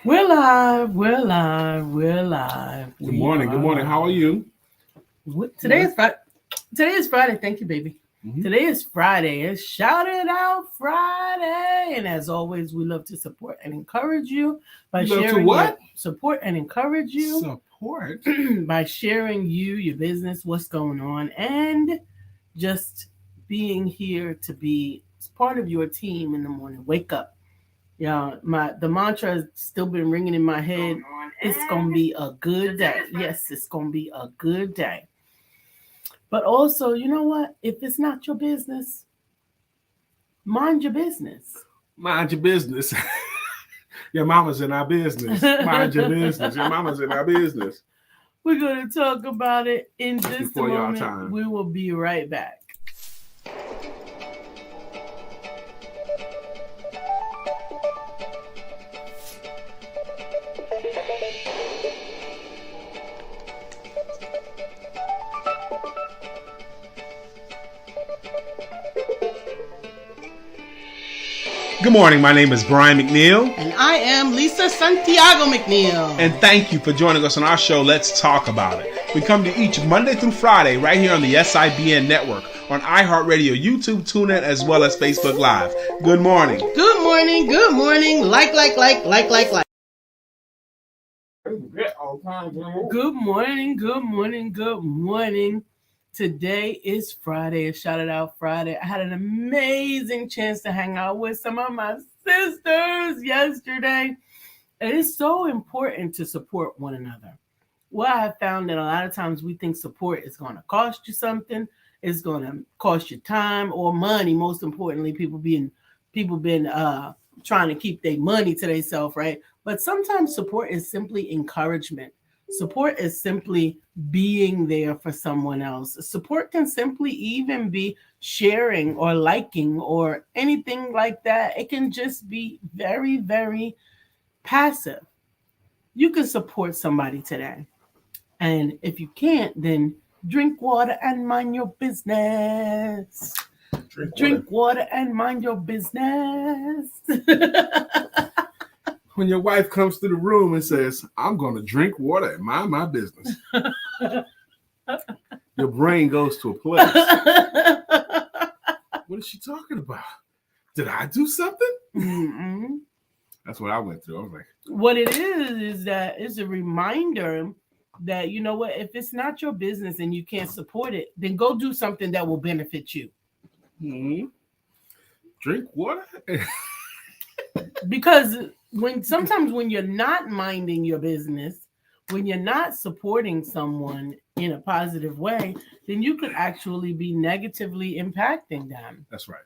We're live. We're live. We're live. Good morning. Good morning. How are you? Today is Friday. Today is Friday. Thank you, baby. Mhm. Today is Friday. It's Shout It Out Friday. And as always, we love to support and encourage you by You love to sharing what? support and encourage you Support. by sharing your business, what's going on, and just being here to be part of your team in the morning. Wake up. Yeah, the mantra has still been ringing in my head. It's gonna be a good day. Yes, it's gonna be a good day. But also, you know what? If it's not your business, mind your business. Mind your business. Your mama's in our business. Mind your business. Your mama's in our business. We're gonna talk about it in just Before a y'all moment. time. We will be right back. Good morning. My name is Brian McNeill. And I am Lisa Santiago McNeill. And thank you for joining us on our show, Let's Talk About It. We come to each Monday through Friday right here on the SIBN network, on iHeartRadio, YouTube, TuneIn, as well as Facebook Live. Good morning. Good morning. Good morning. Like. Good morning, good morning, good morning. Today is Friday. It's Shout It Out Friday. I had an amazing chance to hang out with some of my sisters yesterday. It is so important to support one another. Well, I have found that a lot of times we think support is going to cost you something. It's going to cost you time or money. Most importantly, people been trying to keep their money to themselves, right? But sometimes support is simply encouragement. Support is simply being there for someone else. Support can simply even be sharing or liking or anything like that. It can just be very, very passive. You can support somebody today. And if you can't, then drink water and mind your business. Drink water and mind your business. When your wife comes through the room and says, I'm going to drink water and mind my business, your brain goes to a place. What is she talking about? Did I do something? Mm-mm. That's what I went through. I was like, what it is that it's a reminder that, you know what, if it's not your business and you can't support it, then go do something that will benefit you. Drink water? Because sometimes when you're not minding your business, when you're not supporting someone in a positive way, then you could actually be negatively impacting them. That's right.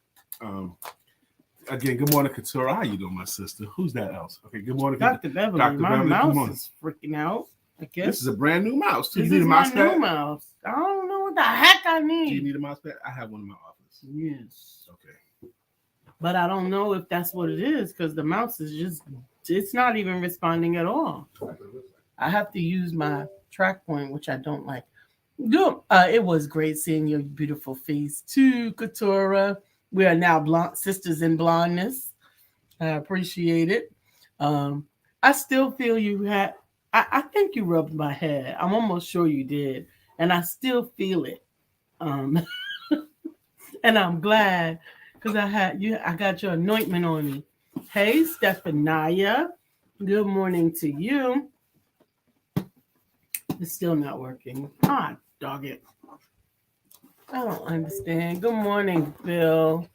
Again, good morning, Katura. How you doing, my sister? Who's that else? Okay, good morning, Dr. Beverly. Dr. My Beverly, mouse is freaking out. I guess this is a brand new mouse. This is my new mouse. I don't know what the heck I need. Do you need a mouse pad? I have one in my office. Yes. Okay. But I don't know if that's what it is because the mouse is it's not even responding at all. I have to use my track point, which I don't like. Good. It was great seeing your beautiful face too, Katura. We are now sisters in blondness. I appreciate it. I still feel you had. I think you rubbed my head. I'm almost sure you did, and I still feel it. And I'm glad because I got your anointment on me. Hey, Stephania. Good morning to you. It's still not working. Ah, dog it. I don't understand. Good morning, Phil.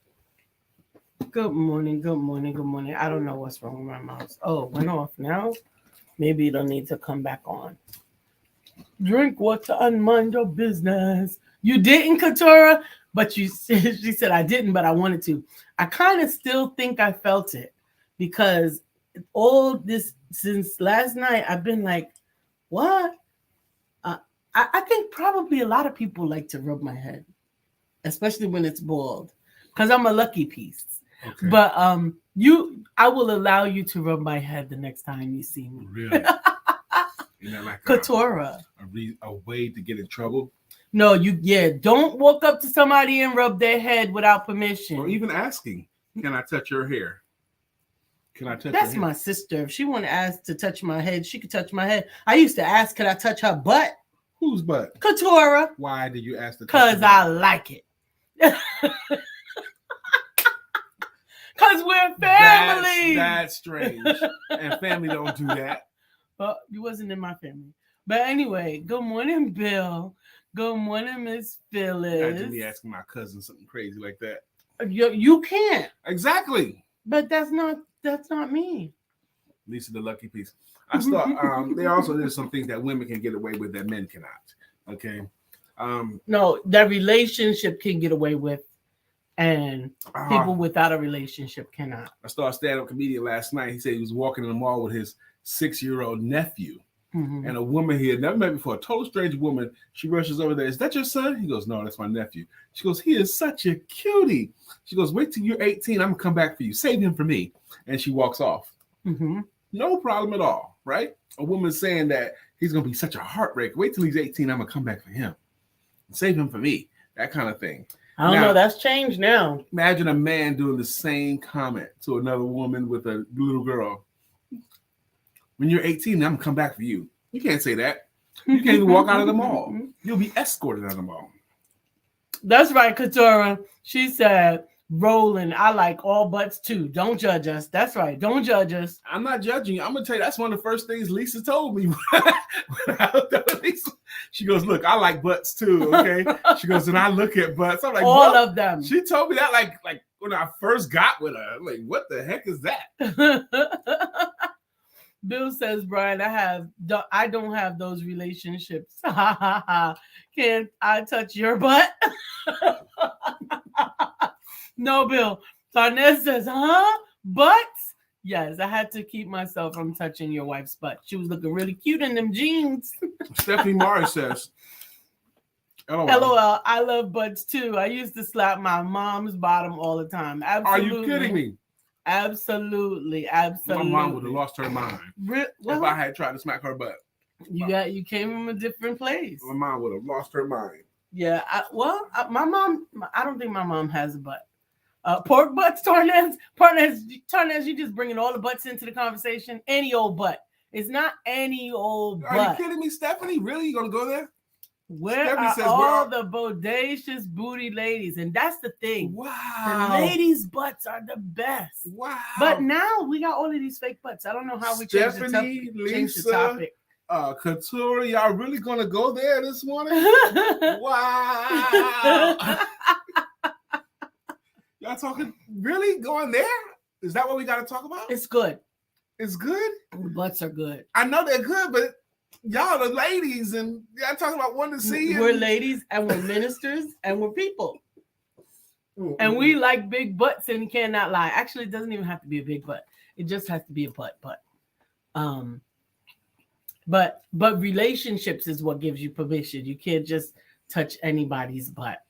Good morning, good morning, good morning. I don't know what's wrong with my mouse. Oh, it went off now. Maybe it'll need to come back on. Drink water and mind your business. You didn't, Katura, but she said I didn't, but I wanted to. I kind of still think I felt it because all this since last night, I've been like, what? I think probably a lot of people like to rub my head, especially when it's bald, because I'm a lucky piece. Okay. But I will allow you to rub my head the next time you see me. Really? Isn't that like Katura? A way to get in trouble? No, don't walk up to somebody and rub their head without permission. Or even asking, can I touch your hair? Can I touch That's your my head? sister. If she want to ask to touch my head, she could touch my head. I used to ask, could I touch her butt? Whose butt? Katora. Why did you ask the Because I like it. Because we're family. That's strange. And family don't do that. Well, you wasn't in my family. But anyway, good morning, Bill. Good morning, Miss Phyllis. Imagine me asking my cousin something crazy like that. You can't. Exactly. But that's not me. Lisa, the lucky piece. I thought there's some things that women can get away with that men cannot. Okay. No, that relationship can get away with, and people without a relationship cannot. I saw a stand-up comedian last night. He said he was walking in the mall with his 6-year-old nephew. Mm-hmm. And a woman he had never met before, a total strange woman, she rushes over there. Is that your son? He goes, no, that's my nephew. She goes, he is such a cutie. She goes, wait till you're 18. I'm going to come back for you. Save him for me. And she walks off. Mm-hmm. No problem at all, right? A woman saying that he's going to be such a heartbreak. Wait till he's 18. I'm going to come back for him. Save him for me. That kind of thing. I don't know. That's changed now. Imagine a man doing the same comment to another woman with a little girl. When you're 18, I'm going to come back for you. You can't say that. You can't even walk out of the mall. You'll be escorted out of the mall. That's right, Katora. She said, Roland, I like all butts too. Don't judge us. That's right. Don't judge us. I'm not judging you. I'm going to tell you, that's one of the first things Lisa told me. She goes, look, I like butts too, okay? She goes, and I look at butts. I'm like, all of them. She told me that like when I first got with her. I'm like, what the heck is that? Bill says, Brian, I don't have those relationships. Can't I touch your butt? No, Bill. Tarnez says, huh? Butts? Yes, I had to keep myself from touching your wife's butt. She was looking really cute in them jeans. Stephanie Morris says, LOL, I love butts too. I used to slap my mom's bottom all the time. Absolutely. Are you kidding me? Absolutely. My mom would have lost her mind if I had tried to smack her butt. You came from a different place. My mom would have lost her mind. Yeah. My mom, I don't think my mom has a butt. Pork butts, Tarnez, you just bringing all the butts into the conversation. Any old butt. It's not any old butt. Are you kidding me, Stephanie? Really? You going to go there? Where are all the bodacious booty ladies? And that's the thing. Wow. The ladies' butts are the best. Wow. But now we got all of these fake butts. I don't know how we change the topic. Couture, y'all really going to go there this morning? Wow. Y'all talking, really going there? Is that what we got to talk about? It's good. It's good? The butts are good. I know they're good, but y'all are ladies and y'all talking about wanting to see. We're ladies and we're ministers and we're people. And we like big butts and cannot lie. Actually, it doesn't even have to be a big butt. It just has to be a butt. But relationships is what gives you permission. You can't just touch anybody's butt.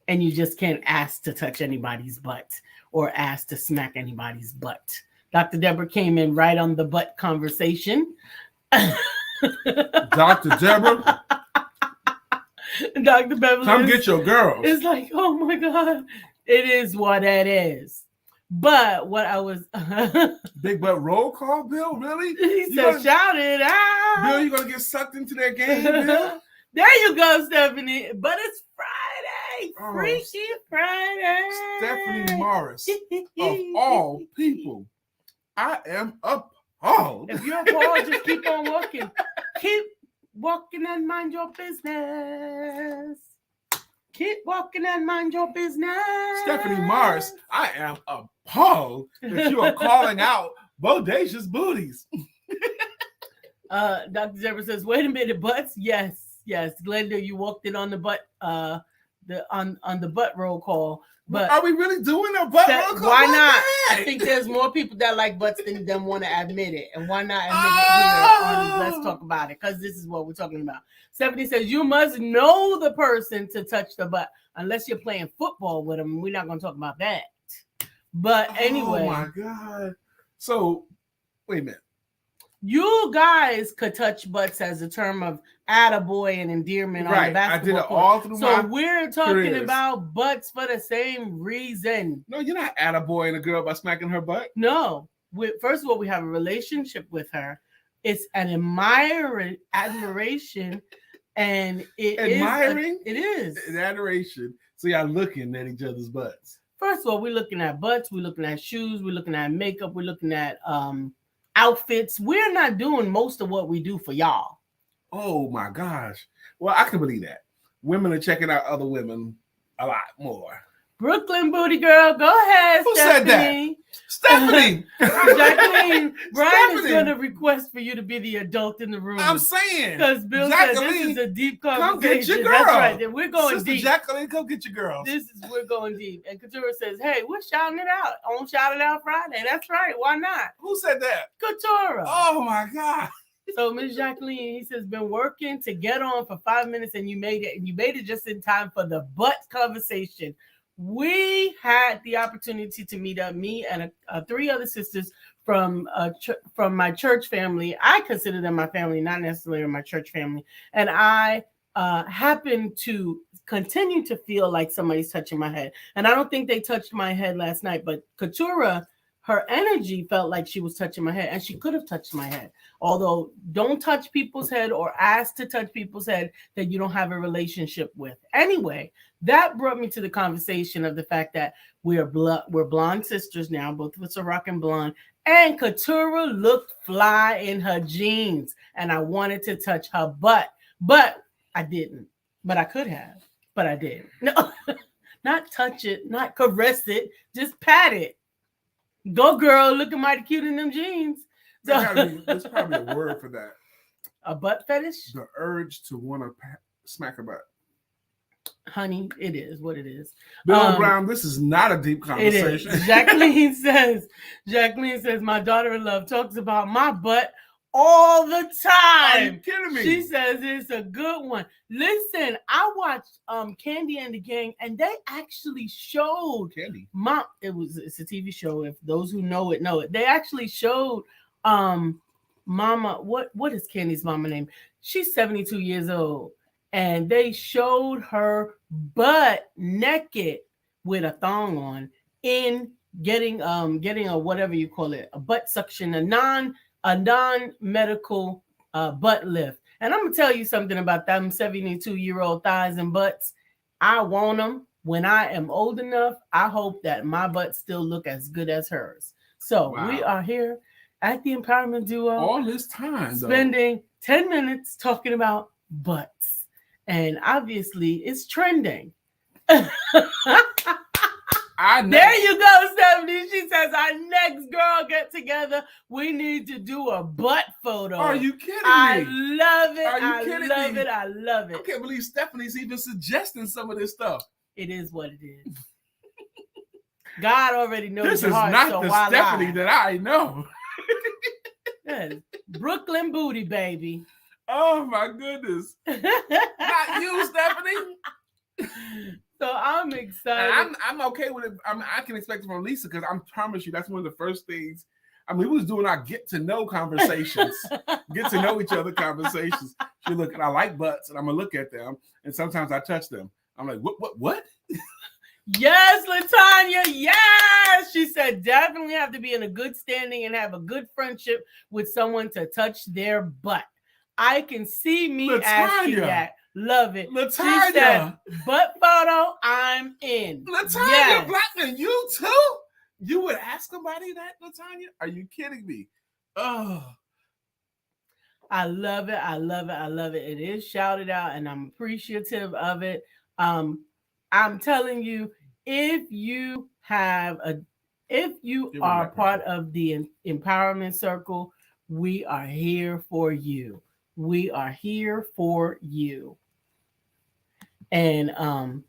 And you just can't ask to touch anybody's butt or ask to smack anybody's butt. Dr. Deborah came in right on the butt conversation. Dr. Deborah. Dr. Beverly. Come get your girls. It's like, oh my God. It is what it is. But what I was big butt roll call, Bill? Really? He said, shout it out. Bill, you gonna get sucked into that game, Bill? There you go, Stephanie. But it's Friday. Freaky Friday. Stephanie Morris, of all people, I am appalled. If you're appalled, just keep on walking. Keep walking and mind your business. Keep walking and mind your business. Stephanie Morris, I am appalled that you are calling out bodacious booties. Dr. Deborah says, wait a minute, butts? Yes. Glenda, you walked in on the butt, on the butt roll call. But are we really doing a butt roll call? Why not? I think there's more people that like butts than them want to admit it. And why not admit it here on Let's Talk About It? Because this is what we're talking about. Stephanie says, you must know the person to touch the butt. Unless you're playing football with them, we're not going to talk about that. But anyway. Oh, my God. So, wait a minute. You guys could touch butts as a term of attaboy and endearment on the basketball I did it court. all through So my we're talking careers. about butts for the same reason. No, you're not attaboy and a girl by smacking her butt. No. first of all, we have a relationship with her. It's an admiration, and it is an adoration. So y'all looking at each other's butts. First of all, we're looking at butts, we're looking at shoes, we're looking at makeup, we're looking at outfits. We're not doing most of what we do for y'all. Oh my gosh. Well, I can believe that. Women are checking out other women a lot more. Brooklyn Booty Girl, go ahead, Who Stephanie. Said that? Stephanie! Jacqueline, Brian is going to request for you to be the adult in the room. I'm saying. Because Bill said this is a deep conversation. Come get your girl. That's right. We're going Sister deep. Jacqueline, come get your girl. We're going deep. And Couture says, hey, we're shouting it out on Shout It Out Friday. That's right. Why not? Who said that? Couture. Oh, my God. So Ms. Jacqueline, he says, been working to get on for 5 minutes and you made it. And you made it just in time for the butt conversation. We had the opportunity to meet up, me and 3 other sisters from my church family. I consider them my family, not necessarily my church family. And I happen to continue to feel like somebody's touching my head. And I don't think they touched my head last night, but Couture, her energy felt like she was touching my head, and she could have touched my head. Although, don't touch people's head or ask to touch people's head that you don't have a relationship with. Anyway, that brought me to the conversation of the fact that we're blonde sisters now. Both of us are rocking blonde. And Couture looked fly in her jeans, and I wanted to touch her butt, but I didn't. But I could have, but I didn't. No, not touch it, not caress it, just pat it. Go, girl, looking mighty cute in them jeans. There's probably a word for that. A butt fetish? The urge to want to smack a butt. Honey, it is what it is. Bill Brown, this is not a deep conversation. It is. Jacqueline says, my daughter-in-law talks about my butt all the time. Are you kidding me? She says it's a good one. Listen, I watched Candy and the Gang, and they actually showed Candy. It's a TV show. If those who know it know it. They actually showed Mama. What is Candy's mama name? She's 72 years old, and they showed her butt naked with a thong on in getting a whatever you call it, a butt suction, a non-medical butt lift. And I'm gonna tell you something about them 72-year-old thighs and butts. I want them when I am old enough. I hope that my butt still look as good as hers. So We are here at the Empowerment Duo all this time, spending 10 minutes talking about butts, and obviously it's trending. There you go, Stephanie. She says, our next girl get together, we need to do a butt photo. Are you kidding me? I love it. I love it. I can't believe Stephanie's even suggesting some of this stuff. It is what it is. God already knows this your heart. This is not the Stephanie that I know. Yes. Brooklyn booty, baby. Oh, my goodness. Not you, Stephanie. So I'm excited. I'm okay with it. I can expect it from Lisa because I promise you that's one of the first things. I mean, we was doing our get to know conversations, get to know each other conversations. She look, and I like butts, and I'm gonna look at them, and sometimes I touch them. I'm like, what? Yes, Latanya. Yes, she said definitely have to be in a good standing and have a good friendship with someone to touch their butt. I can see me asking that. Love it. Latanya. She said, butt photo, I'm in. Latanya Blackman, you too? You would ask somebody that, Latanya? Are you kidding me? Oh. I love it. I love it. I love it. It is shouted out, and I'm appreciative of it. I'm telling you, if you are part of the empowerment circle, we are here for you. We are here for you. And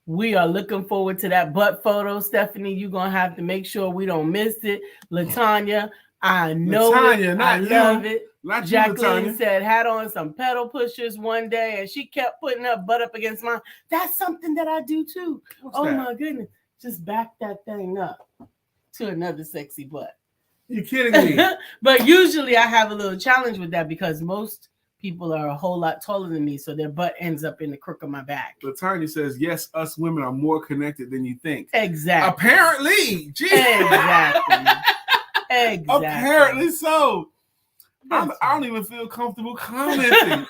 we are looking forward to that butt photo. Stephanie, you're going to have to make sure we don't miss it. Latanya, I know Latanya, it. I love it. Not Jacqueline you, said, had on some pedal pushers one day, and she kept putting her butt up against mine. That's something that I do too. What's that? My goodness. Just back that thing up to another sexy butt. You kidding me? But usually I have a little challenge with that because most people are a whole lot taller than me, so their butt ends up in the crook of my back. Latanya says, yes, us women are more connected than you think. Exactly. Apparently. Geez. Exactly. Apparently so. I That's don't even feel comfortable commenting.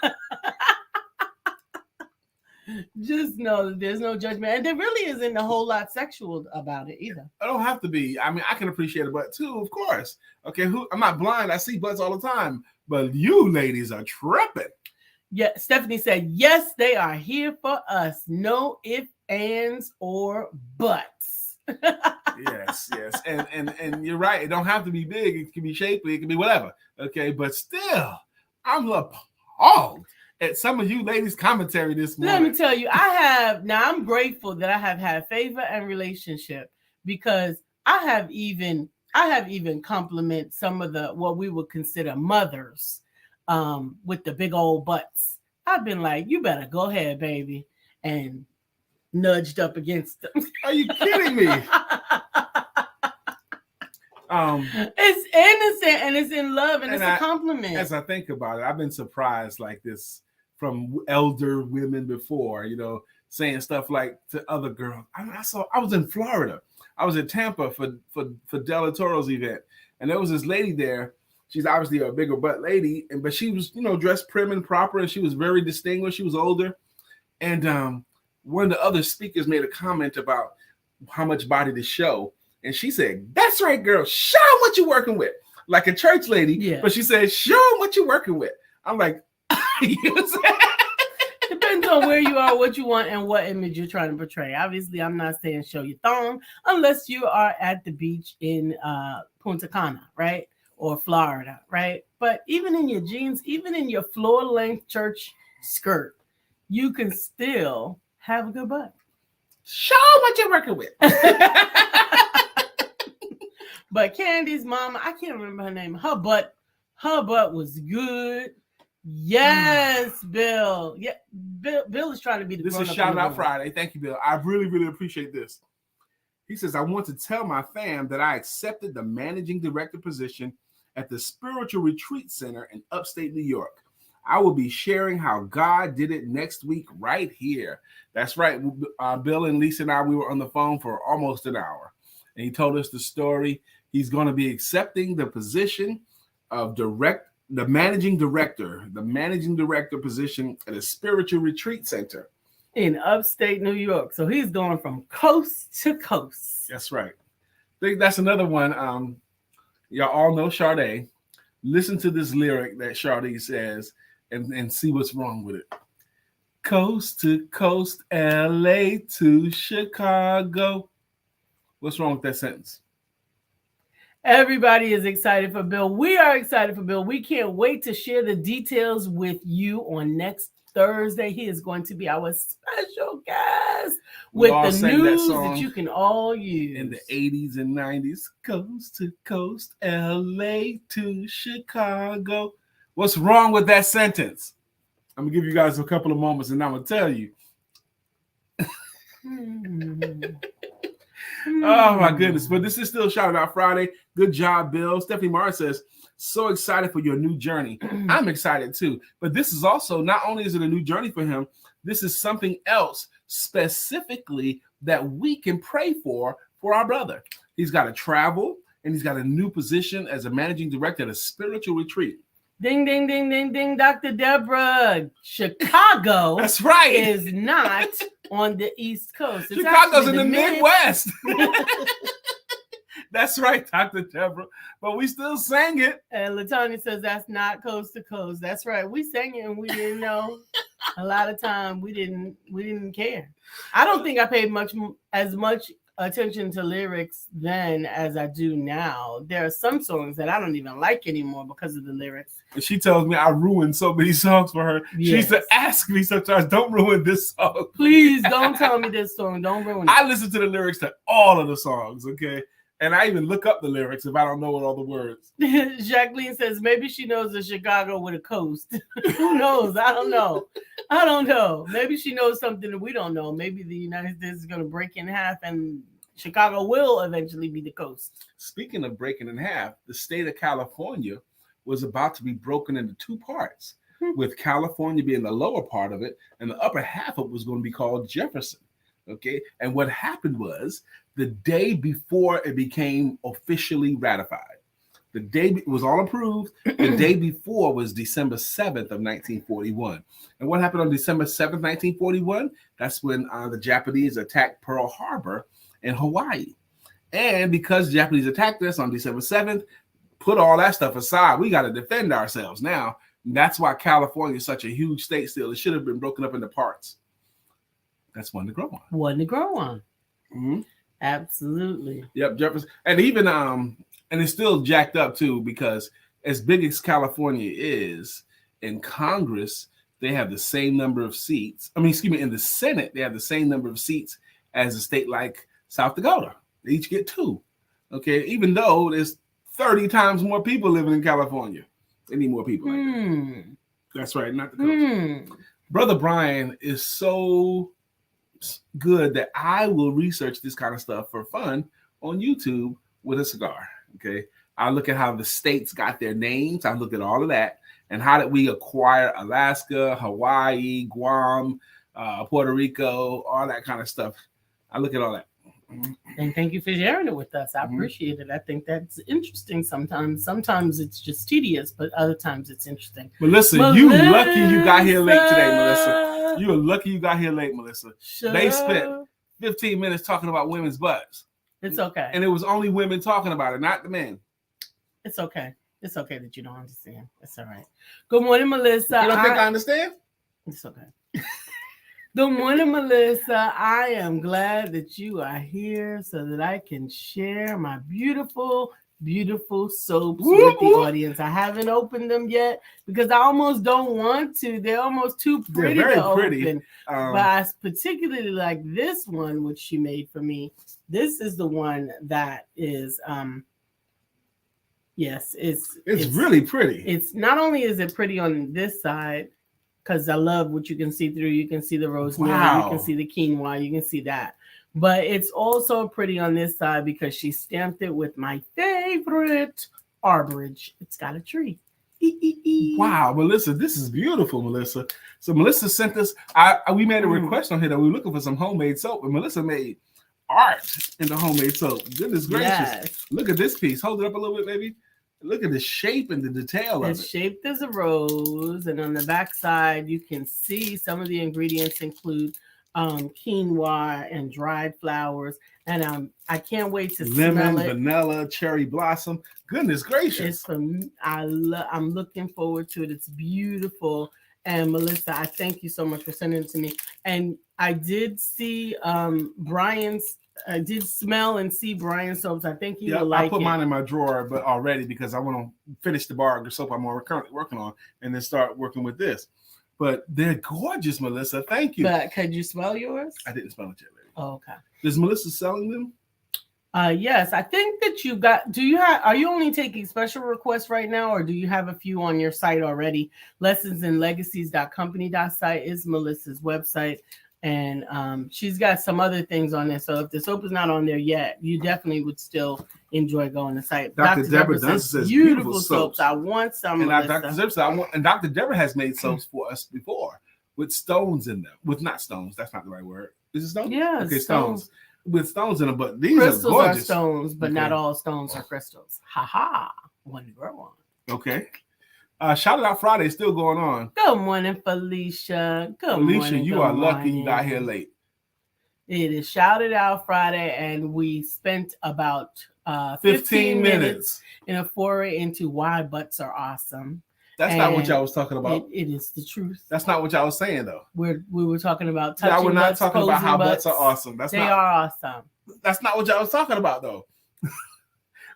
Just know that there's no judgment. And there really isn't a whole lot sexual about it either. I don't have to be. I mean, I can appreciate a butt too, of course. Okay, I'm not blind. I see butts all the time. But you ladies are tripping. Yeah, Stephanie said, yes, they are here for us. No ifs, ands, or buts. Yes. And you're right. It don't have to be big. It can be shapely. It can be whatever. Okay, but still, I'm appalled at some of you ladies' commentary this morning. Let me tell you, I'm grateful that I have had favor and relationship, because I have even compliment some of the what we would consider mothers with the big old butts. I've been like, you better go ahead, baby, and nudged up against them. Are you kidding me? It's innocent and it's in love and it's a compliment. As I think about it, I've been surprised like this from elder women before, saying stuff like to other girls. I was in Florida. I was in Tampa for Del Toro's event, and there was this lady there. She's obviously a bigger butt lady, but she was, dressed prim and proper, and she was very distinguished. She was older, and one of the other speakers made a comment about how much body to show, and she said, "That's right, girl. Show them what you're working with," like a church lady. Yeah. But she said, "Show them what you're working with." I'm like, depends on where you are, what you want, and what image you're trying to portray. Obviously, I'm not saying show your thumb unless you are at the beach in Punta Cana, right? Or Florida, right? But even in your jeans, even in your floor-length church skirt, you can still have a good butt. Show what you're working with. But Candy's mama, I can't remember her name. Her butt was good. Yes, Bill. Yeah, Bill is trying to be the This is Shout Out Friday. Thank you, Bill. I really, really appreciate this. He says, I want to tell my fam that I accepted the managing director position at the Spiritual Retreat Center in upstate New York. I will be sharing how God did it next week right here. That's right. Bill and Lisa and I, we were on the phone for almost an hour. And he told us the story. He's going to be accepting the position of the managing director position at a Spiritual Retreat Center in upstate New York. So he's going from coast to coast. That's right. I think that's another one. Y'all all know Sade. Listen to this lyric that Sade says and see what's wrong with it. Coast to coast, LA to Chicago. What's wrong with that sentence? Everybody is excited for Bill. We are excited for Bill. We can't wait to share the details with you on next Thursday. He is going to be our special guest with the news that you can all use. In the 80s and 90s. Coast to coast, LA to Chicago. What's wrong with that sentence? I'm going to give you guys a couple of moments and I'm going to tell you. Oh my goodness. But this is still Shout Out Friday. Good job, Bill. Stephanie Mara says, so excited for your new journey. I'm excited too. But this is also, not only is it a new journey for him, this is something else specifically that we can pray for our brother. He's got to travel and he's got a new position as a managing director at a spiritual retreat. Ding, ding, ding, ding, ding, Dr. Deborah. Chicago That's right. is not on the East Coast. It's Chicago's in the Midwest. That's right, Dr. Deborah. But we still sang it. And Latanya says that's not coast to coast. That's right. We sang it and we didn't know. A lot of time we didn't care. I don't think I paid as much attention to lyrics then as I do now. There are some songs that I don't even like anymore because of the lyrics. And she tells me I ruined so many songs for her. Yes. She used to ask me sometimes, don't ruin this song. Please don't tell me this song. Don't ruin it. I listen to the lyrics to all of the songs, okay? And I even look up the lyrics if I don't know all the words. Jacqueline says maybe she knows a Chicago with a coast. Who knows? I don't know. Maybe she knows something that we don't know. Maybe the United States is going to break in half and Chicago will eventually be the coast. Speaking of breaking in half, the state of California was about to be broken into two parts. with California being the lower part of it, and the upper half of it was going to be called Jefferson. Okay, and what happened was the day before it became officially ratified, the day it was all approved. The day before was December 7th of 1941. And what happened on December 7th, 1941? That's when the Japanese attacked Pearl Harbor in Hawaii. And because the Japanese attacked us on December 7th, put all that stuff aside. We got to defend ourselves now. And that's why California is such a huge state still. It should have been broken up into parts. That's one to grow on. One to grow on. Mm-hmm. Absolutely. Yep, Jefferson. And even and it's still jacked up too, because as big as California is, in Congress, they have the same number of seats. In the Senate, they have the same number of seats as a state like South Dakota. They each get 2. Okay, even though there's 30 times more people living in California. They need more people like that. That's right, not the coast. Brother Brian is so good that I will research this kind of stuff for fun on YouTube with a cigar. Okay, I look at how the states got their names. I look at all of that, and how did we acquire Alaska, Hawaii, Guam, Puerto Rico, all that kind of stuff. I look at all that. And thank you for sharing it with us. I appreciate it. I think that's interesting sometimes. Sometimes it's just tedious, but other times it's interesting. Melissa, you lucky you got here late today, Melissa. You are lucky you got here late, Melissa. Sure. They spent 15 minutes talking about women's butts. It's okay. And it was only women talking about it, not the men. It's okay. It's okay that you don't understand. It's all right. Good morning, Melissa. You don't think I understand? It's okay. Good morning, Melissa. I am glad that you are here so that I can share my beautiful, beautiful soaps with the audience. I haven't opened them yet because I almost don't want to. They're almost too pretty to open. But I particularly like this one, which she made for me. This is the one that is, yes, it's really pretty. It's not only is it pretty on this side, because I love what you can see through. You can see the rosemary, you can see the quinoa, you can see that. But it's also pretty on this side because she stamped it with my favorite arborage. It's got a tree. Wow, Melissa, this is beautiful, Melissa. So Melissa sent us, we made a request on here that we were looking for some homemade soap, and Melissa made art in the homemade soap. Goodness gracious. Yes. Look at this piece. Hold it up a little bit, baby. Look at the shape and the detail of it. It's shaped as a rose, and on the back side, you can see some of the ingredients include quinoa and dried flowers. And I can't wait to smell it. Lemon, vanilla, cherry blossom. Goodness gracious. I'm looking forward to it. It's beautiful. And Melissa, I thank you so much for sending it to me. And I did see I did smell and see Brian's soaps. I think you will like it. I put mine in my drawer, but already because I want to finish the bar of soap I'm currently working on, and then start working with this. But they're gorgeous, Melissa. Thank you. But could you smell yours? I didn't smell it yet, baby. Oh, okay. Is Melissa selling them? Yes, I think that are you only taking special requests right now, or do you have a few on your site already? lessonsandlegacies.company.site is Melissa's website. And she's got some other things on there. So if the soap is not on there yet, you definitely would still enjoy going to the site. Dr. Deborah says beautiful soaps. I want some. And Dr. Deborah said, and Dr. Deborah has made soaps for us before with stones in them. With not stones. That's not the right word. Is it stones? Yeah. Okay, stones. With stones in them. But these crystals are gorgeous. Are stones, but not all stones are crystals. Ha. One to grow on. Okay. Shout Out Friday is still going on. Good morning, Felicia. Good morning. Felicia, you are lucky you got here late. It is Shout It Out Friday, and we spent about 15 minutes in a foray into why butts are awesome. That's not what y'all was talking about. It is the truth. That's not what y'all was saying, though. We were talking about touching y'all were not butts, talking about how butts. Butts are awesome. They are awesome. That's not what y'all was talking about, though.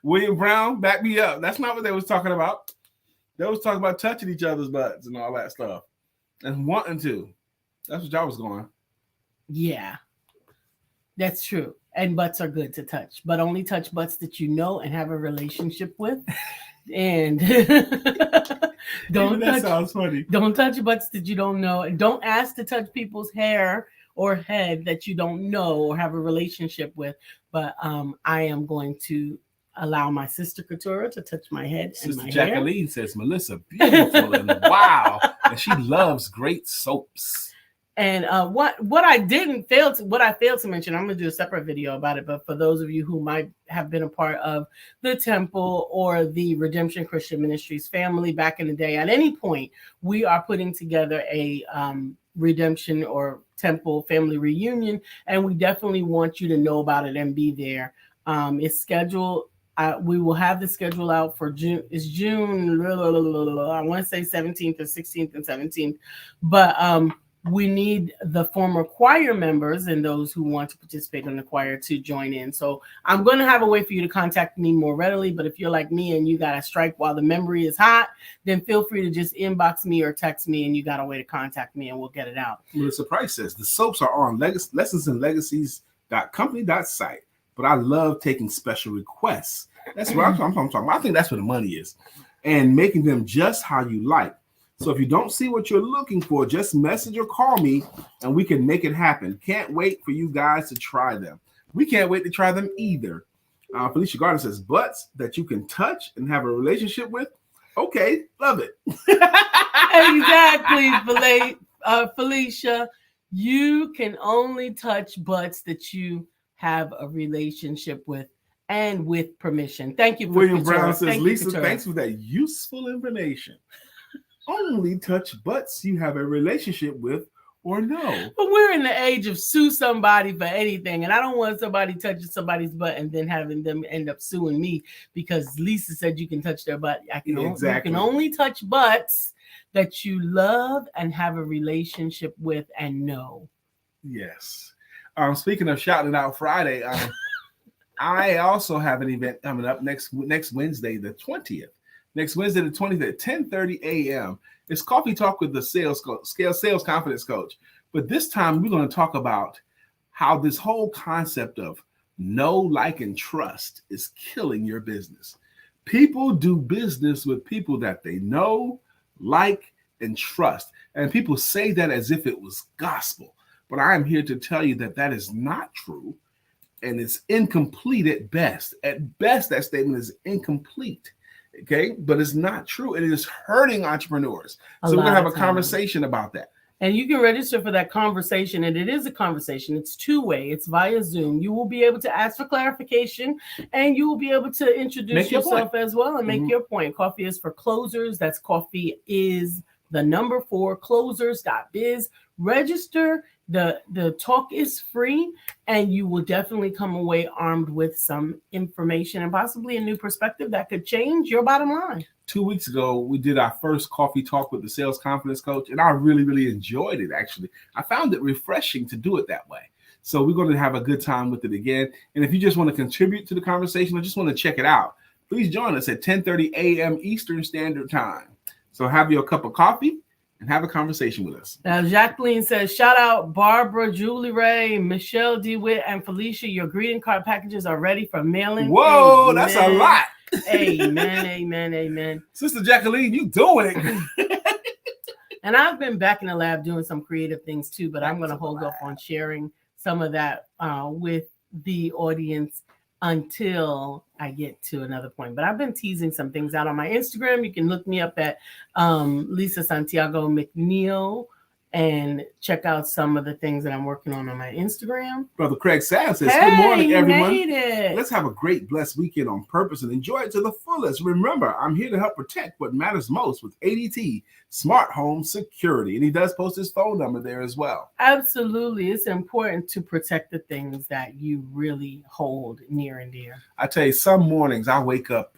William Brown, back me up. That's not what they was talking about. They was talking about touching each other's butts and all that stuff. And wanting to. That's what y'all was going. Yeah. That's true. And butts are good to touch. But only touch butts that you know and have a relationship with. And sounds funny. Don't touch butts that you don't know. And don't ask to touch people's hair or head that you don't know or have a relationship with. But I am going to allow my sister Katura to touch my head and Sister my Jacqueline says, Melissa, beautiful and wow. And she loves great soaps. And what I failed to mention, I'm gonna do a separate video about it. But for those of you who might have been a part of the Temple or the Redemption Christian Ministries family back in the day, at any point we are putting together a Redemption or Temple family reunion, and we definitely want you to know about it and be there. It's scheduled. We will have the schedule out for June. It's June. I want to say 17th or 16th and 17th, but we need the former choir members and those who want to participate in the choir to join in. So I'm going to have a way for you to contact me more readily. But if you're like me and you got to strike while the memory is hot, then feel free to just inbox me or text me, and you got a way to contact me and we'll get it out. Melissa Price says, the soaps are on lessonsandlegacies.company.site, but I love taking special requests. That's what I'm talking about. I think that's where the money is, and making them just how you like. So if you don't see what you're looking for, just message or call me and we can make it happen. Can't wait for you guys to try them. We can't wait to try them either. Felicia Gardner says, butts that you can touch and have a relationship with. Okay, love it. Exactly, Felicia. You can only touch butts that you have a relationship with and with permission. Thank you. William Brown says, Lisa, thanks for that useful information. Only touch butts you have a relationship with or no. But we're in the age of sue somebody for anything, and I don't want somebody touching somebody's butt and then having them end up suing me because Lisa said you can touch their butt. You can only touch butts that you love and have a relationship with and know. Yes. Speaking of shouting out Friday, I also have an event coming up next Wednesday, the 20th. Next Wednesday, the 20th at 10:30 a.m. It's Coffee Talk with the Sales Confidence Coach. But this time, we're going to talk about how this whole concept of know, like, and trust is killing your business. People do business with people that they know, like, and trust. And people say that as if it was gospel. But I am here to tell you that that is not true. And it's incomplete at best. At best, that statement is incomplete. Okay, but it's not true. It is hurting entrepreneurs. So we're going to have a conversation about that. And you can register for that conversation. And it is a conversation. It's two-way. It's via Zoom. You will be able to ask for clarification and you will be able to introduce yourself as well and make your point. Coffee is for closers. That's coffee is the number 4 closers.biz. Register. The talk is free, and you will definitely come away armed with some information and possibly a new perspective that could change your bottom line. 2 weeks ago, we did our first coffee talk with the Sales Confidence Coach, and I really, really enjoyed it, actually. I found it refreshing to do it that way. So we're going to have a good time with it again. And if you just want to contribute to the conversation or just want to check it out, please join us at 10:30 a.m. Eastern Standard Time. So have your cup of coffee and have a conversation with us. Now, Jacqueline says, shout out Barbara, Julie Ray, Michelle DeWitt, and Felicia. Your greeting card packages are ready for mailing. Whoa, that's a lot. Amen, amen, amen. Sister Jacqueline, you doing it. And I've been back in the lab doing some creative things too, but I'm going to hold off on sharing some of that with the audience until I get to another point. But I've been teasing some things out on my Instagram. You can look me up at Lisa Santiago McNeill and check out some of the things that I'm working on my Instagram. Brother Craig Sass says, good morning, everyone. Made it. Let's have a great, blessed weekend on purpose and enjoy it to the fullest. Remember, I'm here to help protect what matters most with ADT, Smart Home Security. And he does post his phone number there as well. Absolutely. It's important to protect the things that you really hold near and dear. I tell you, some mornings I wake up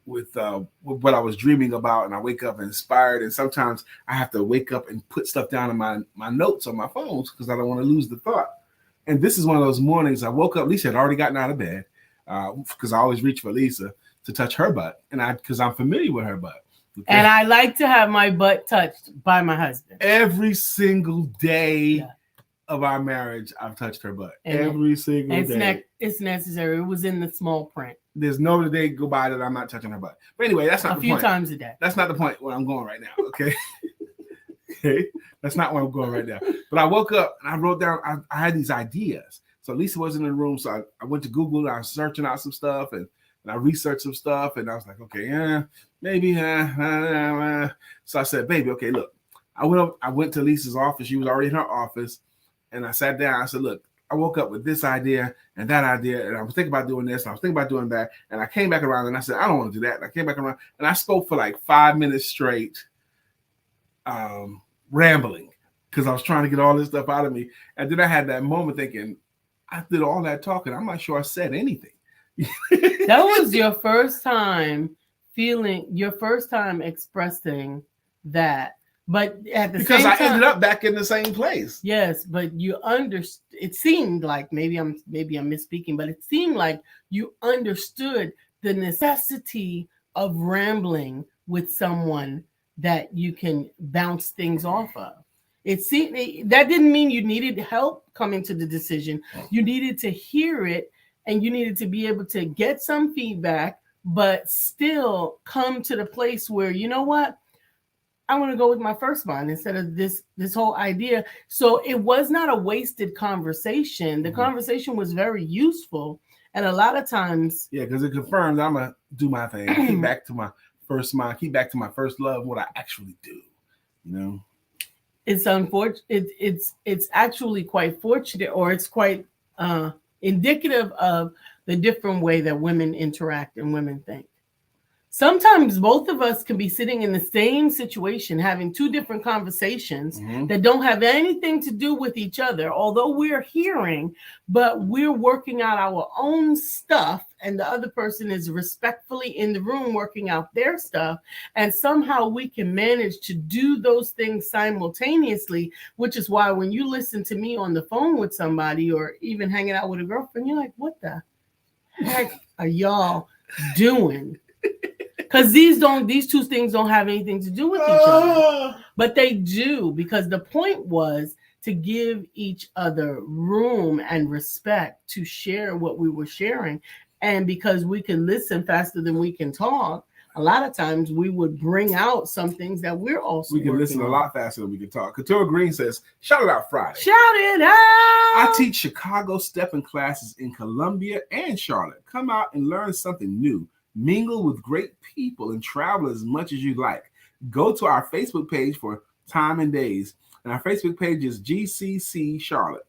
with what I was dreaming about, and I wake up inspired, and sometimes I have to wake up and put stuff down in my notes on my phones because I don't want to lose the thought. And this is one of those mornings I woke up. Lisa had already gotten out of bed because I always reach for Lisa to touch her butt, and because I'm familiar with her butt. Okay? And I like to have my butt touched by my husband. Every single day of our marriage, I've touched her butt. And every single day. It's necessary. It was in the small print. There's no day go by that I'm not touching her butt. But anyway, that's not the point. A few times a day. That's not the point where I'm going right now, okay? Okay? That's not where I'm going right now. But I woke up and I wrote down, I had these ideas. So Lisa wasn't in the room, so I went to Google and I was searching out some stuff. And And I researched some stuff, and I was like, okay, yeah, maybe. So I said, baby, okay, look. I went to Lisa's office. She was already in her office, and I sat down. I said, look, I woke up with this idea and that idea, and I was thinking about doing this, and I was thinking about doing that, and I came back around, and I said, I don't want to do that. And I came back around, and I spoke for like 5 minutes straight, rambling, because I was trying to get all this stuff out of me. And then I had that moment thinking, I did all that talking. I'm not sure I said anything. That was your first time expressing that. But at the because same I time, ended up back in the same place. Yes, but you understood. It seemed like maybe I'm misspeaking, but it seemed like you understood the necessity of rambling with someone that you can bounce things off of. It seemed that didn't mean you needed help coming to the decision. You needed to hear it, and you needed to be able to get some feedback, but still come to the place where, you know what? I want to go with my first mind instead of this whole idea. So it was not a wasted conversation. The conversation was very useful. And a lot of times... Yeah, because it confirms I'm going to do my thing. Keep back to my first mind. Keep back to my first love, what I actually do. You know? It's unfortunate. It's actually quite fortunate, or it's quite indicative of the different way that women interact and women think. Sometimes both of us can be sitting in the same situation, having two different conversations that don't have anything to do with each other, although we're hearing, but we're working out our own stuff, and the other person is respectfully in the room working out their stuff, and somehow we can manage to do those things simultaneously, which is why when you listen to me on the phone with somebody or even hanging out with a girlfriend, you're like, what the heck are y'all doing? Because these two things don't have anything to do with each other, but they do, because the point was to give each other room and respect to share what we were sharing. And because we can listen faster than we can talk, a lot of times we would bring out some things that we're also we can listen a lot faster than we can talk. Couture Green says, shout it out Friday. Shout it out. I teach Chicago stepping classes in Columbia and Charlotte. Come out and learn something new. Mingle with great people and travel as much as you like. Go to our Facebook page for time and days. And our Facebook page is GCC Charlotte.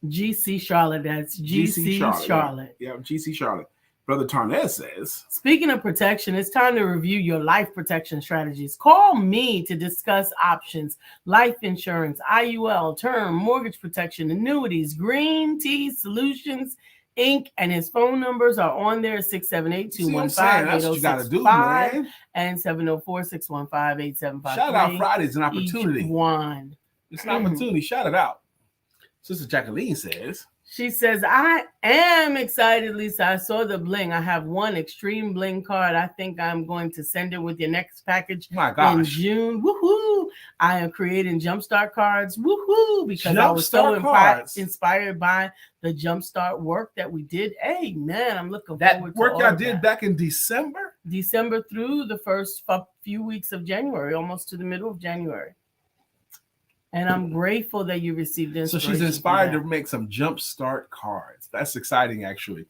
GC Charlotte. That's GC Charlotte. Yeah, GC Charlotte. Brother Tarnez says, speaking of protection, it's time to review your life protection strategies. Call me to discuss options: life insurance, IUL, term, mortgage protection, annuities, Green Tea Solutions, Inc. And his phone numbers are on there: 678-215-8065 and 704-615-8753. Shout out Friday is an opportunity. Each one. It's an opportunity. Shout it out. Sister Jacqueline says, she says, I am excited, Lisa. I saw the bling. I have one extreme bling card. I think I'm going to send it with your next package in June. Woohoo! I am creating Jumpstart cards. Woohoo! Because I was so inspired by the Jumpstart work that we did. Hey, man, I'm looking forward to work all y'all did back in December? December through the first few weeks of January, almost to the middle of January. And I'm grateful that you received inspiration. So she's inspired to make some Jumpstart cards. That's exciting, actually.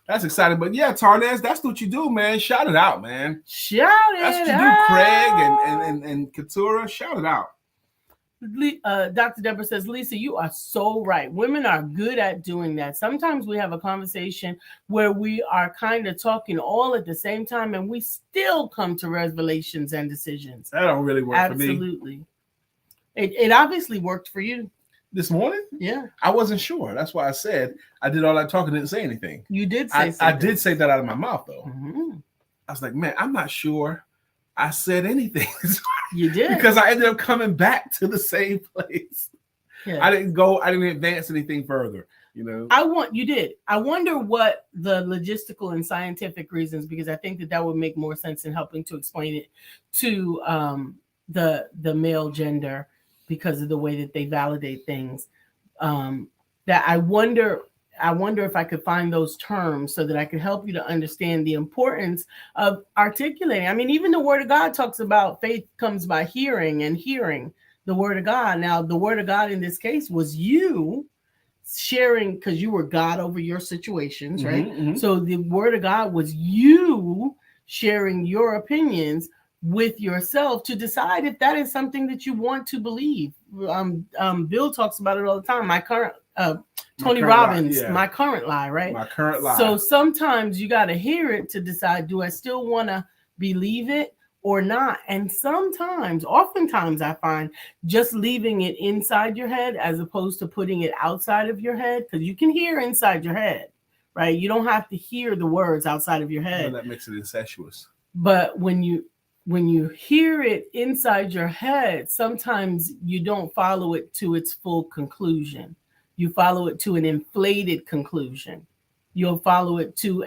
That's exciting. But yeah, Tarnez, that's what you do, man. Shout it out, man. Shout it out. That's what you do, Craig and Katura. Shout it out. Dr. Deborah says, Lisa, you are so right. Women are good at doing that. Sometimes we have a conversation where we are kind of talking all at the same time, and we still come to revelations and decisions. That don't really work for me. Absolutely. It obviously worked for you. This morning? Yeah. I wasn't sure. That's why I said I did all that talking, didn't say anything. You did say something. I did say that out of my mouth, though. Mm-hmm. I was like, man, I'm not sure I said anything. You did. Because I ended up coming back to the same place. Yeah. I didn't advance anything further. You know, you did. I wonder what the logistical and scientific reasons, because I think that would make more sense in helping to explain it to the male gender, because of the way that they validate things. That I wonder if I could find those terms so that I could help you to understand the importance of articulating. I mean, even the Word of God talks about faith comes by hearing, and hearing the Word of God. Now, the Word of God in this case was you sharing, because you were God over your situations, right? Mm-hmm. So the word of God was you sharing your opinions with yourself to decide if that is something that you want to believe. Bill talks about it all the time. Tony Robbins, yeah. my current lie, right? My current lie. So sometimes you got to hear it to decide, do I still want to believe it or not? And oftentimes I find just leaving it inside your head as opposed to putting it outside of your head, because you can hear inside your head, right? You don't have to hear the words outside of your head. That makes it incestuous. But when you hear it inside your head, sometimes you don't follow it to its full conclusion. You follow it to an inflated conclusion. You'll follow it to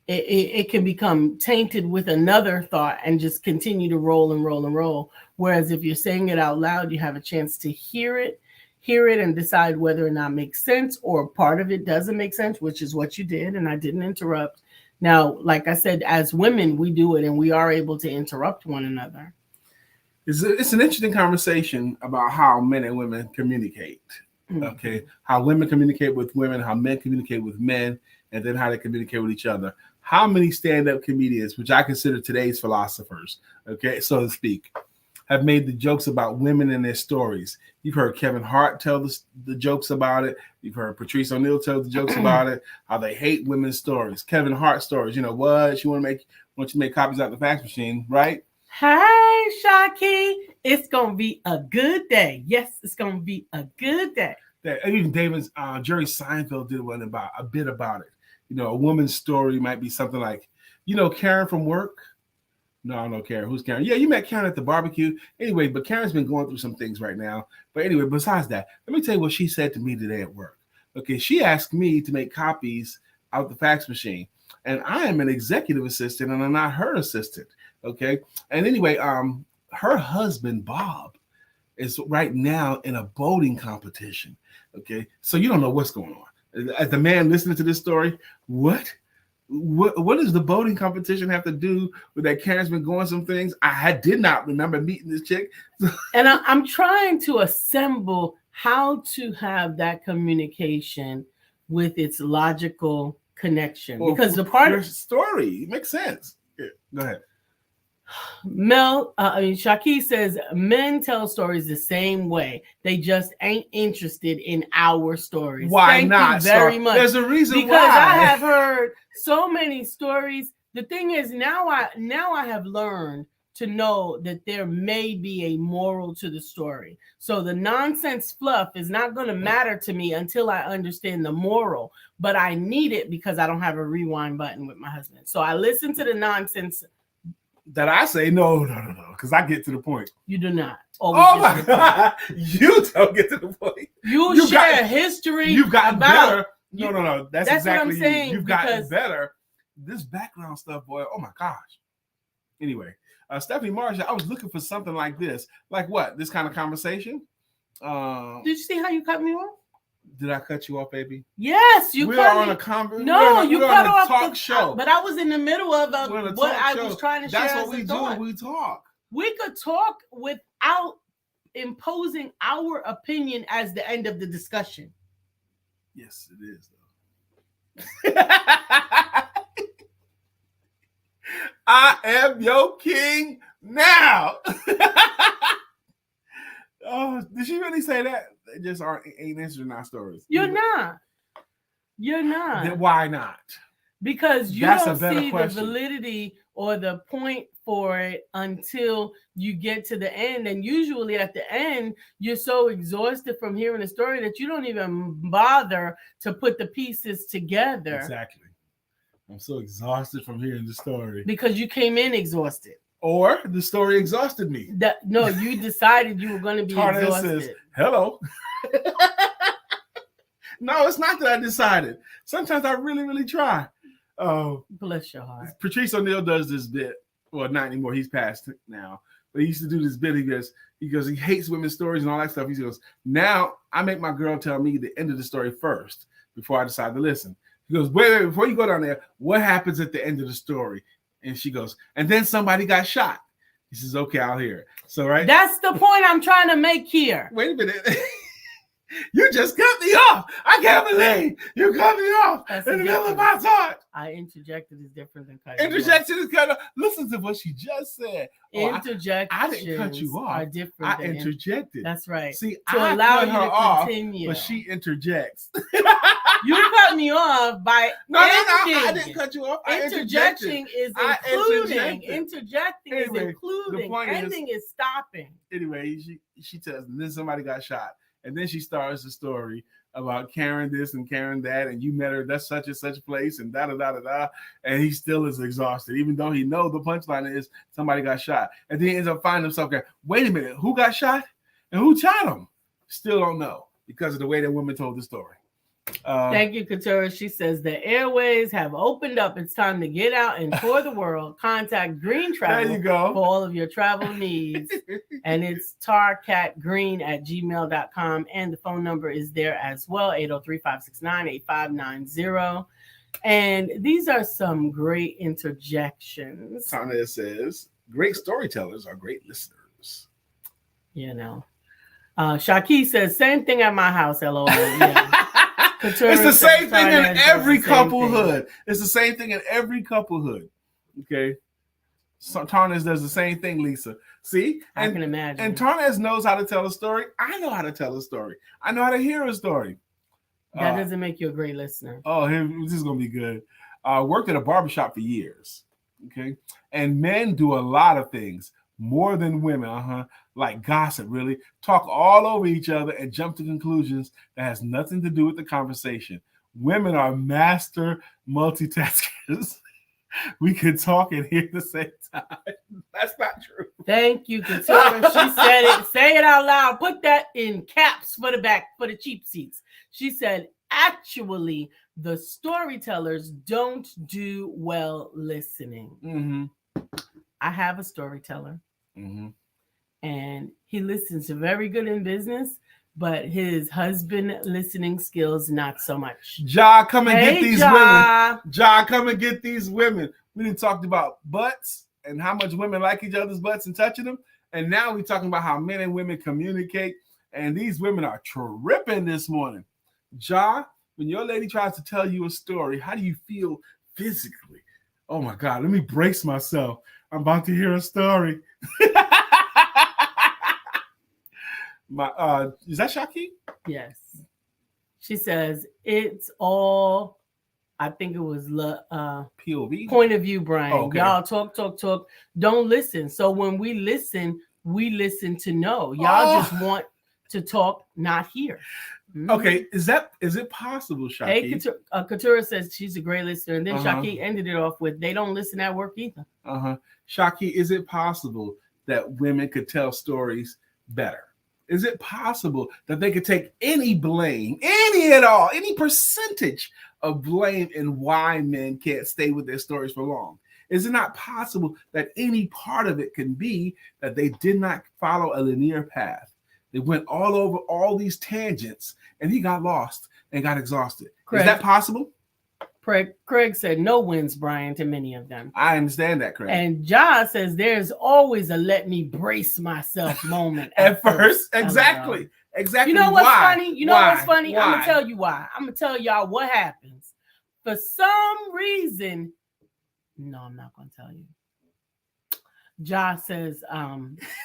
it can become tainted with another thought and just continue to roll and roll and roll. Whereas if you're saying it out loud, you have a chance to hear it and decide whether or not it makes sense, or part of it doesn't make sense, which is what you did. And I didn't interrupt. Now, like I said, as women, we do it and we are able to interrupt one another. It's an interesting conversation about how men and women communicate. Okay, how women communicate with women, how men communicate with men, and then how they communicate with each other. How many stand-up comedians, which I consider today's philosophers, okay, so to speak, have made the jokes about women and their stories? You've heard Kevin Hart tell the jokes about it. You've heard Patrice O'Neal tell the jokes about it, how they hate women's stories. Kevin Hart stories, you know what? You want to make copies out the fax machine, right? Hey, Shaki, it's going to be a good day. Yes, it's going to be a good day. Even Jerry Seinfeld did one about it. You know, a woman's story might be something like, you know, Karen from work. No, I don't know Karen. Who's Karen? Yeah, you met Karen at the barbecue. Anyway, but Karen's been going through some things right now. But anyway, besides that, let me tell you what she said to me today at work. Okay, she asked me to make copies out the fax machine. And I am an executive assistant and I'm not her assistant. Okay. And anyway, her husband, Bob, is right now in a boating competition. Okay. So you don't know what's going on. As the man listening to this story, what does the boating competition have to do with that? Karen's been going some things. I did not remember meeting this chick. And I'm trying to assemble how to have that communication with its logical connection. Well, because the part of the story makes sense. Yeah, go ahead. Shaki says men tell stories the same way. They just ain't interested in our stories. Why Thank not? You very much. There's a reason because why. Because I have heard so many stories. The thing is, now I have learned to know that there may be a moral to the story. So the nonsense fluff is not going to matter to me until I understand the moral. But I need it because I don't have a rewind button with my husband. So I listen to the nonsense. That I say no, because I get to the point. You do not. Oh my God. You don't get to the point. You share history. You've gotten better. No. That's exactly what I'm saying. You've gotten better. This background stuff, boy. Oh my gosh. Anyway, Stephanie Marshall, I was looking for something like this. Like what? This kind of conversation? Did you see how you cut me off? Did I cut you off, baby? Yes, you cut me. On a conversation. No, you cut off talk show. But I was in the middle of what I was trying to share. That's what we do. We talk. We could talk without imposing our opinion as the end of the discussion. Yes, it is, though. I am your king now. Oh, did she really say that? They just ain't answering our stories. You're not. Then why not? Because you don't see the validity or the point for it until you get to the end. And usually at the end, you're so exhausted from hearing the story that you don't even bother to put the pieces together. Exactly. I'm so exhausted from hearing the story. Because you came in exhausted. Or the story exhausted me. No, you decided you were going to be exhausted. Says, hello. No, it's not that I decided. Sometimes I really, really try. Bless your heart. Patrice O'Neal does this bit. Well, not anymore. He's passed now. But he used to do this bit. He hates women's stories and all that stuff. He goes, now I make my girl tell me the end of the story first before I decide to listen. He goes, wait, before you go down there, what happens at the end of the story? And she goes, and then somebody got shot. He says, okay, I'll hear it. So, right. That's the point I'm trying to make here. Wait a minute. You just cut me off. I can't believe you cut me off That's in the middle of different. my thought. I interjected is different than cutting. Interjection is kind of. Listen to what she just said. Interjections I didn't cut you off. are different. I interjected. That's right. See, to I allow cut you her to off, continue. but she interjects. You cut me off by No, I didn't cut you off. Interjecting is including. Interjecting is Anyway, including. the point Ending is stopping. Anyway, she tells me then somebody got shot, and then she starts the story about Karen this and Karen that, and you met her that's such and such place, and da da da da da, and he still is exhausted, even though he knows the punchline is somebody got shot, and then he ends up finding himself going, wait a minute, who got shot and who shot him? Still don't know because of the way that woman told the story. Thank you, Katura. She says the airways have opened up. It's time to get out and tour the world. Contact Green Travel There you go. for all of your travel needs. And it's tarcatgreen@gmail.com. And the phone number is there as well, 803-569-8590. And these are some great interjections. Tana says, great storytellers are great listeners. You know. Shaki says, same thing at my house, LOL. Yeah. Katura it's the same thing in every couplehood. It's the same thing in every couplehood. Okay. So Tarnas does the same thing, Lisa. See? I can imagine. And Tarnas knows how to tell a story. I know how to tell a story. I know how to hear a story. That doesn't make you a great listener. Oh, this is going to be good. Worked at a barbershop for years. Okay. And men do a lot of things. More than women, like gossip, really. Talk all over each other and jump to conclusions that has nothing to do with the conversation. Women are master multitaskers. We could talk and hear at the same time. That's not true. Thank you, Katura. She said it. Say it out loud. Put that in caps for the back, for the cheap seats. She said, actually, the storytellers don't do well listening. Mm-hmm. I have a storyteller. Mm-hmm. And he listens very good in business, but his husband listening skills not so much. Ja, come and get these women. Ja, come and get these women. We didn't talk about butts and how much women like each other's butts and touching them. And now we're talking about how men and women communicate. And these women are tripping this morning. Ja, when your lady tries to tell you a story, how do you feel physically? Oh my God, let me brace myself. I'm about to hear a story. Is that Shaki? Yes. She says it's all, I think it was POV point of view, Brian. Oh, okay. Y'all talk. Don't listen. So when we listen to know. Y'all just want to talk, not hear. Mm-hmm. Okay, is it possible, Shaki? Hey, Katura says she's a great listener, and then Shaki ended it off with they don't listen at work either. Shaki, is it possible that women could tell stories better? Is it possible that they could take any blame, any at all, any percentage of blame in why men can't stay with their stories for long? Is it not possible that any part of it can be that they did not follow a linear path? They went all over all these tangents, and he got lost and got exhausted. Craig, is that possible? Craig said no wins, Brian, to many of them. I understand that, Craig. And John says there's always a let me brace myself moment at first. Exactly. Exactly. You know what's funny? You know what's funny? Why? I'm going to tell you why. I'm going to tell y'all what happens. For some reason, no, I'm not going to tell you. Josh says,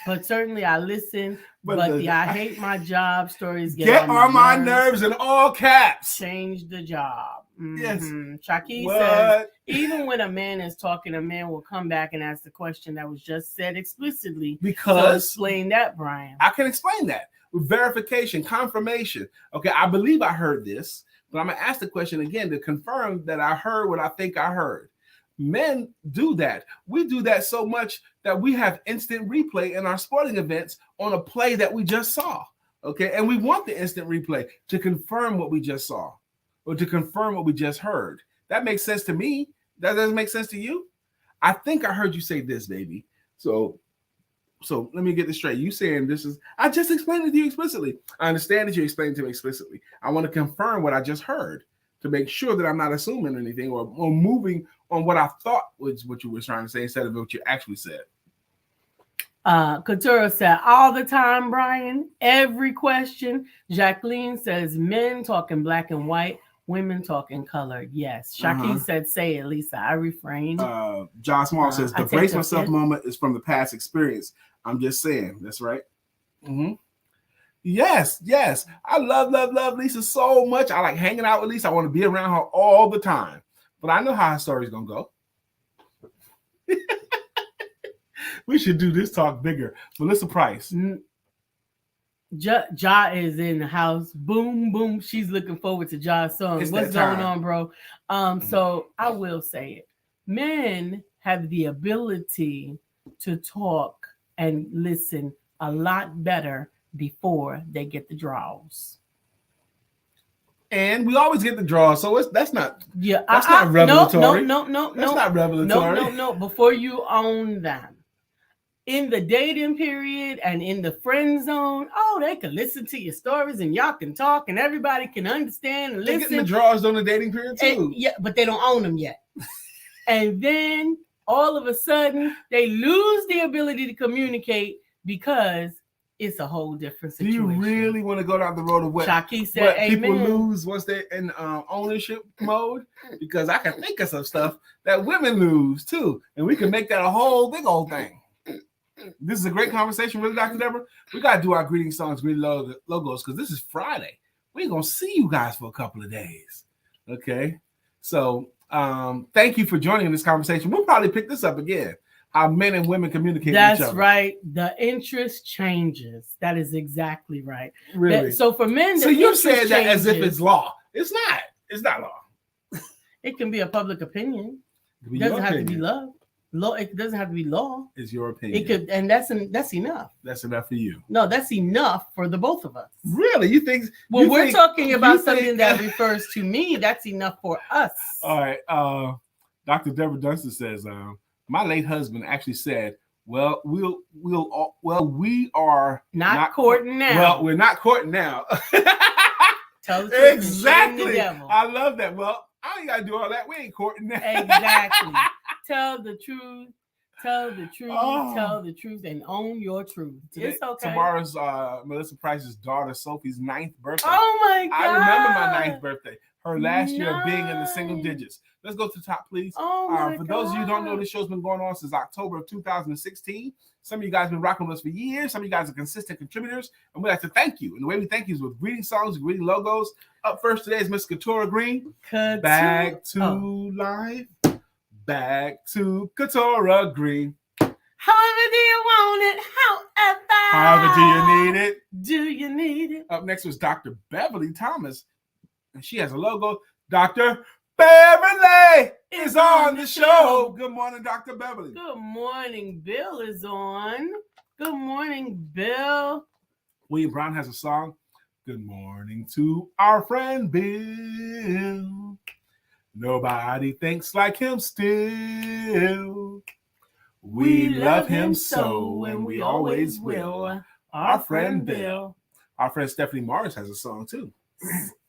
but certainly I listen, but the I hate my job stories get on my nerves in all caps. Change the job. Mm-hmm. Yes. Shaki says, even when a man is talking, a man will come back and ask the question that was just said explicitly. Because so explain that, Brian. I can explain that with verification, confirmation. Okay, I believe I heard this, but I'm going to ask the question again to confirm that I heard what I think I heard. Men do that. We do that so much that we have instant replay in our sporting events on a play that we just saw. Okay. And we want the instant replay to confirm what we just saw or to confirm what we just heard. That makes sense to me. That doesn't make sense to you. I think I heard you say this, baby. So let me get this straight. You saying this is, I just explained it to you explicitly. I understand that you explained it to me explicitly. I want to confirm what I just heard to make sure that I'm not assuming anything or moving on what I thought was what you were trying to say instead of what you actually said. Couture said, all the time, Brian, every question. Jacqueline says, men talking black and white, women talking colored. Yes. Shaki said, say it, Lisa. I refrain. John Small says, the brace myself moment is from the past experience. I'm just saying. That's right. Mm-hmm. Yes. I love Lisa so much. I like hanging out with Lisa. I want to be around her all the time. But I know how her story's going to go. We should do this talk bigger. Melissa Price. Ja is in the house. Boom, boom. She's looking forward to Ja's song. What's going on, bro? So I will say it. Men have the ability to talk and listen a lot better before they get the draws. And we always get the draws, so that's not not revelatory. No. That's not revelatory. No. Before you own them. In the dating period and in the friend zone, they can listen to your stories and y'all can talk and everybody can understand and listen. They're getting the draws on the dating period too. But they don't own them yet. And then all of a sudden they lose the ability to communicate because it's a whole different situation. Do you really want to go down the road of what people lose once they're in ownership mode? Because I can think of some stuff that women lose too, and we can make that a whole big old thing. This is a great conversation, really, Dr. Deborah. We got to do our greeting songs, greeting logos, because this is Friday. We ain't going to see you guys for a couple of days. Okay? So, thank you for joining in this conversation. We'll probably pick this up again. How men and women communicate with each other. That's right. The interest changes. That is exactly right. Really? So, for men, so you're saying that as if it's law. It's not. It's not law. It can be a public opinion. It doesn't have to be love. Law, it doesn't have to be law. It's your opinion. It could, and that's enough. That's enough for you. No, that's enough for the both of us. Really? You think? Well, we're talking about something that refers to me. That's enough for us. All right. Dr. Deborah Dunstan says, my late husband actually said, "Well, we are not courting now. Well, we're not courting now." Tell the truth. Exactly. I love that. Well, I ain't gotta do all that. We ain't courting now. Exactly. Tell the truth. Tell the truth, and own your truth. It's okay. Tomorrow's Melissa Price's daughter Sophie's 9th birthday. Oh my God! I remember my 9th birthday. Her last year of being in the single digits. Let's go to the top, please. Oh my For those of you who don't know, this show's been going on since October of 2016. Some of you guys have been rocking with us for years. Some of you guys are consistent contributors, and we'd like to thank you. And the way we thank you is with greeting songs, greeting logos. Up first today is Miss Couture Green. Back to life. Back to Couture Green. However do you want it? However do you need it? Do you need it? Up next was Dr. Beverly Thomas, and she has a logo. Dr. Beverly is on the show. Good morning, Dr. Beverly. Good morning. Bill is on. Good morning, Bill. William Brown has a song. Good morning to our friend Bill. Nobody thinks like him still. We love him so, and we always will. Our friend Bill. Our friend Stephanie Morris has a song too.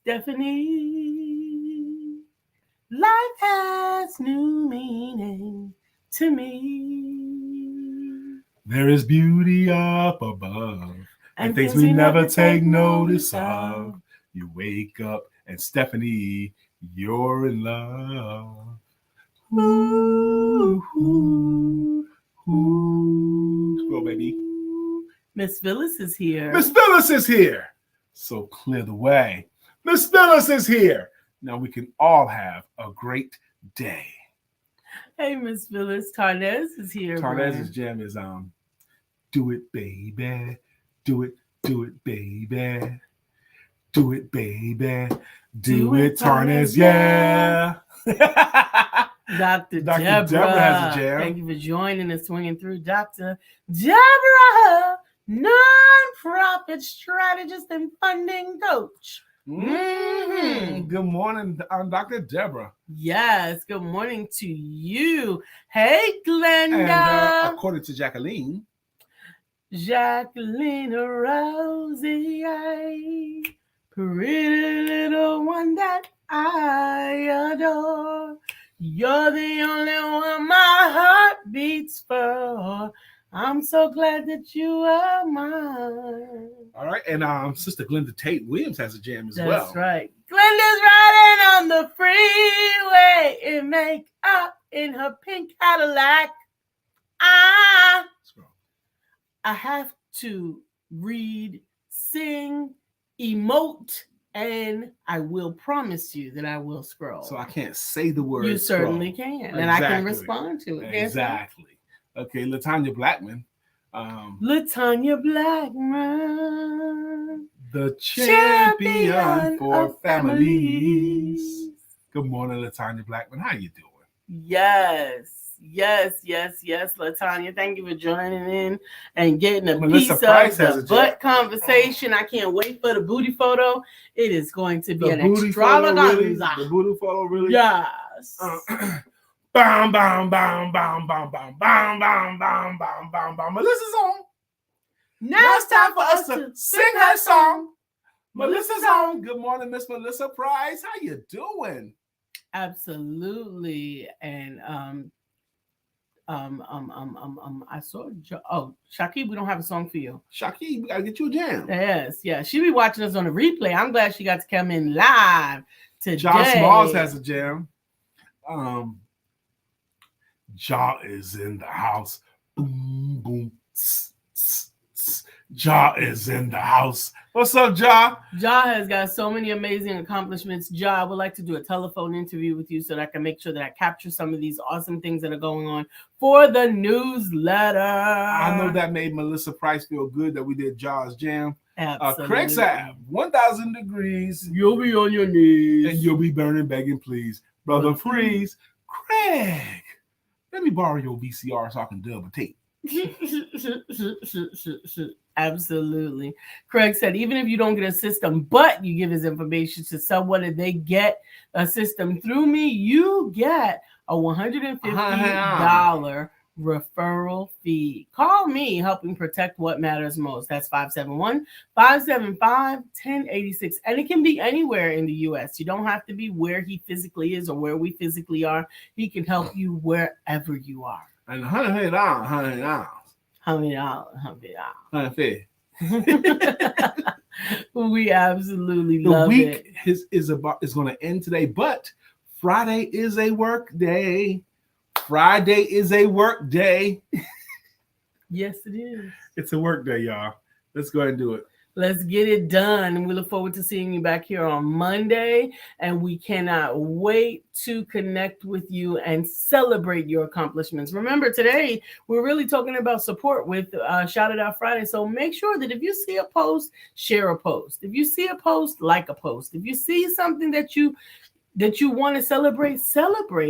Stephanie, life has new meaning to me. There is beauty up above, and things we never take notice of. You wake up, and Stephanie, you're in love. Ooh, ooh, ooh. Go, baby. Miss Phyllis is here. Miss Phyllis is here. So clear the way. Miss Phyllis is here. Now we can all have a great day. Hey, Miss Phyllis. Tarnez is here. Tarnez's jam is do it, baby. Do it, baby. Do it, baby. Do it, Tarnez, yeah. Dr. Deborah has a jam. Thank you for joining and swinging through. Dr. Deborah, nonprofit strategist and funding coach. Mm-hmm. Good morning, Dr. Deborah. Yes, good morning to you. Hey, Glenda. And according to Jacqueline Rosie, pretty little one that I adore. You're the only one my heart beats for. I'm so glad that you are mine. All right, and Sister Glenda Tate Williams has a jam as well. That's right. Glenda's riding on the freeway in makeup in her pink Cadillac. I have to read, sing, emote, and I will promise you that I will scroll. So I can't say the word. You certainly can, exactly. And I can respond to it. Exactly. Okay, Latanya Blackman. Latanya Blackman, the champion for families. Good morning, Latanya Blackman. How you doing? Yes. Latanya, thank you for joining in and getting a Melissa piece Price of the butt conversation. I can't wait for the booty photo. It is going to be an extravaganza. The booty photo, really? Yes. Bam, bam, bam, bam, bam, bam, bam, bam, bam, bam, bam, bam. Melissa's on. Now it's time for us to sing her song. Melissa's on. Good morning, Miss Melissa Price. How you doing? Absolutely. And I saw Shaki, we don't have a song for you. Shaki, we gotta get you a jam. Yes, yeah. She be watching us on the replay. I'm glad she got to come in live today. John Smalls has a jam. Ja is in the house. Boom, boom. Ja is in the house. What's up, Ja? Ja has got so many amazing accomplishments. Ja, I would like to do a telephone interview with you so that I can make sure that I capture some of these awesome things that are going on for the newsletter. I know that made Melissa Price feel good that we did Ja's jam. Absolutely. Craig said, 1,000 degrees. You'll be on your knees. And you'll be burning, begging, please. Brother Freeze. Craig, let me borrow your VCR so I can dub a tape. Absolutely. Craig said, even if you don't get a system, but you give his information to someone and they get a system through me, you get a $150 referral fee. Call me, helping protect what matters most. That's 571-575-1086. And it can be anywhere in the U.S. You don't have to be where he physically is or where we physically are. He can help you wherever you are. And $100. We absolutely love it. The week is going to end today, but Friday is a work day. Friday is a work day. Yes, it is. It's a work day, y'all. Let's go ahead and do it. Let's get it done. And we look forward to seeing you back here on Monday. And we cannot wait to connect with you and celebrate your accomplishments. Remember, today, we're really talking about support with Shout It Out Friday. So make sure that if you see a post, share a post. If you see a post, like a post. If you see something that you want to celebrate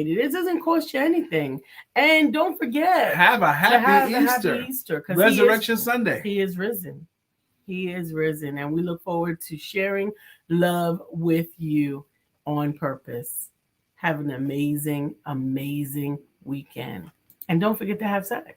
it. It doesn't cost you anything. And don't forget, have a happy Easter. Resurrection Sunday. He is risen. He is risen. And we look forward to sharing love with you on purpose. Have an amazing, amazing weekend. And don't forget to have sex.